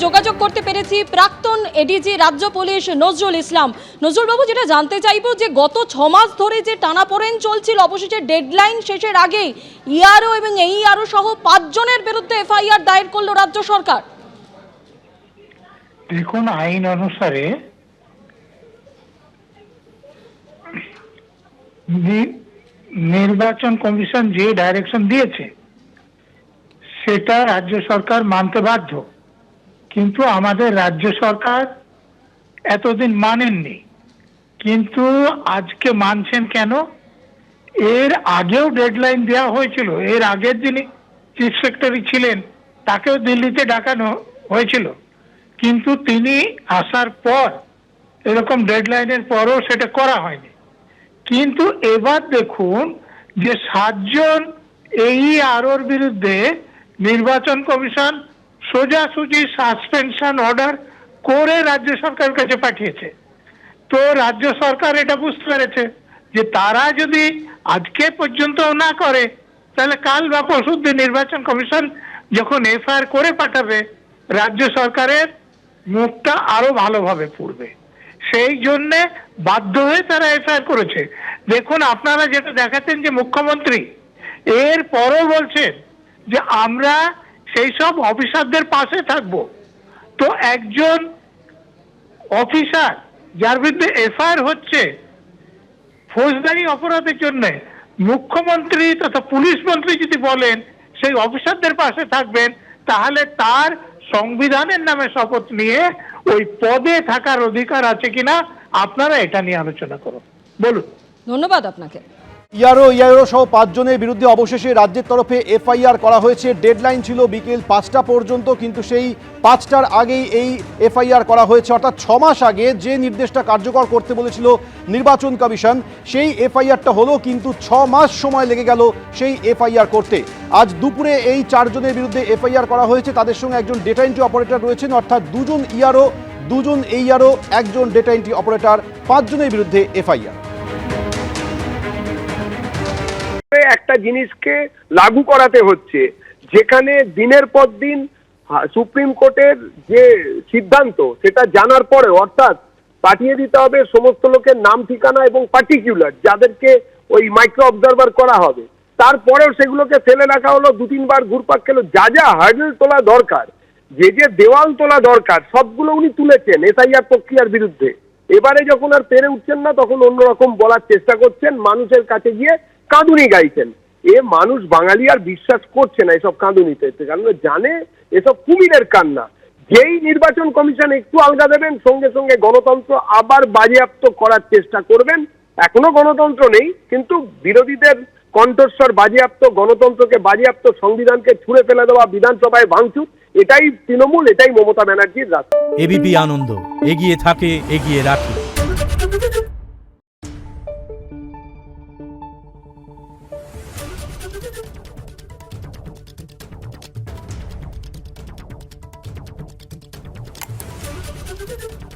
যোগাযোগ করতে পেরেছি প্রাক্তন এডিজি রাজ্য পুলিশ নজরুল ইসলাম। নজরুলবাবু, যেটা জানতে চাইবো যে গত 6 মাস ধরে যে টানাপোড়েন চলছিল, অবশেষে ডেডলাইন শেষের আগেই ইআরও এবং এইআরও সহ 5 জনের বিরুদ্ধে এফআইআর দায়ের করলো রাজ্য সরকার। দেখুন, আইন অনুসারে নির্বাচন কমিশন যে ডাইরেকশন দিয়েছে সেটা রাজ্য সরকার মানতে বাধ্য, কিন্তু আমাদের রাজ্য সরকার এতদিন মানেননি। কিন্তু আজকে মানছেন কেন? এর আগেও ডেডলাইন দেওয়া হয়েছিল, এর আগের যিনি চিফ সেক্রেটারি ছিলেন তাকেও দিল্লিতে ডাকানো হয়েছিল, কিন্তু তিনি আসার পর এরকম ডেডলাইনের পরও সেটা করা হয়নি। কিন্তু এবার দেখুন যে 7 জন এইআরওর বিরুদ্ধে নির্বাচন কমিশন সোজাসুজি সাসপেনশন অর্ডার করে রাজ্য সরকারের কাছে পাঠিয়েছে। তো রাজ্য সরকার এটা বুঝতে পেরেছে যে তারা যদি আজকে পর্যন্ত না করে তাহলে কাল বা পরশুদিন নির্বাচন কমিশন যখন এফআইআর করে পাঠাবে রাজ্য সরকারের মুখটা আরো ভালোভাবে পুড়বে। সেই জন্যে বাধ্য হয়ে তারা এফআইআর করেছে। দেখুন, আপনারা যেটা দেখাচ্ছেন যে মুখ্যমন্ত্রী এর পরও বলছেন যে আমরা সেই সব অফিসারদের পাশে থাকবো। তো একজন অফিসার যার বিরুদ্ধে এফআইআর হচ্ছে ফৌজদারি অপরাধের জন্য, মুখ্যমন্ত্রী তথা পুলিশ মন্ত্রী যদি বলেন সেই অফিসারদের পাশে থাকবেন, তাহলে তার সংবিধানের নামে শপথ নিয়ে ওই পদে থাকার অধিকার আছে কিনা আপনারা এটা নিয়ে আলোচনা করুন। বলুন। ধন্যবাদ আপনাকে। ইআরও সহ 5 জনের বিরুদ্ধে অবশেষে রাজ্যের তরফে এফআইআর করা হয়েছে। ডেডলাইন ছিল বিকেল 5টা পর্যন্ত, কিন্তু সেই 5টার আগেই এই এফআইআর করা হয়েছে। অর্থাৎ 6 মাস আগে যে নির্দেশটা কার্যকর করতে বলেছিল নির্বাচন কমিশন, সেই এফআইআরটা হলো, কিন্তু 6 মাস সময় লেগে গেল সেই এফআইআর করতে। আজ দুপুরে এই 4 জনের বিরুদ্ধে এফআইআর করা হয়েছে। তাদের সঙ্গে একজন ডেটা এন্ট্রি অপারেটর রয়েছেন, অর্থাৎ 2 জন ইআরও, 2 জন এইআরও, 1 জন ডেটা এন্ট্রি অপারেটর, 5 জনের বিরুদ্ধে এফআইআর। একটা জিনিসকে লাগু করাতে হচ্ছে, যেখানে দিনের পর দিন সুপ্রিম কোর্টের যে সিদ্ধান্ত সেটা জানার পরে, অর্থাৎ পাঠিয়ে দিতে হবে সমস্ত লোকের নাম ঠিকানা এবং পার্টিকুলার যাদেরকে ওই মাইক্রো অবজারভার করা হবে, তারপরেও সেগুলোকে ফেলে রাখা হলো, 2-3 বার ঘুরপাক খেলো। যা যা হার্ডেল তোলা দরকার, যে যে দেওয়াল তোলা দরকার, সবগুলো উনি তুলেছেন এসআইআর প্রক্রিয়ার বিরুদ্ধে। এবারে যখন আর পেরে উঠছেন না, তখন অন্যরকম বলার চেষ্টা করছেন, মানুষের কাছে গিয়ে কাঁদুনি গাইছেন। মানুষ বাঙালি আর বিশ্বাস করছে না এসব কাঁদুনিতে, কারণ জানে এসব কুমিরের কান্না। যেই নির্বাচন কমিশন একটু আলগা দেবেন, সঙ্গে সঙ্গে গণতন্ত্র আবার বাজেয়াপ্ত করার চেষ্টা করবেন। এখনো গণতন্ত্র নেই, কিন্তু বিরোধীদের কণ্ঠস্বর বাজেয়াপ্ত, গণতন্ত্রকে বাজেয়াপ্ত, সংবিধানকে ছুঁড়ে ফেলে দেওয়া, বিধানসভায় ভাঙচুর, এটাই তৃণমূল, এটাই মমতা ব্যানার্জির রাস্তা। এবিপি আনন্দ এগিয়ে থাকে, এগিয়ে রাখে। Thank you.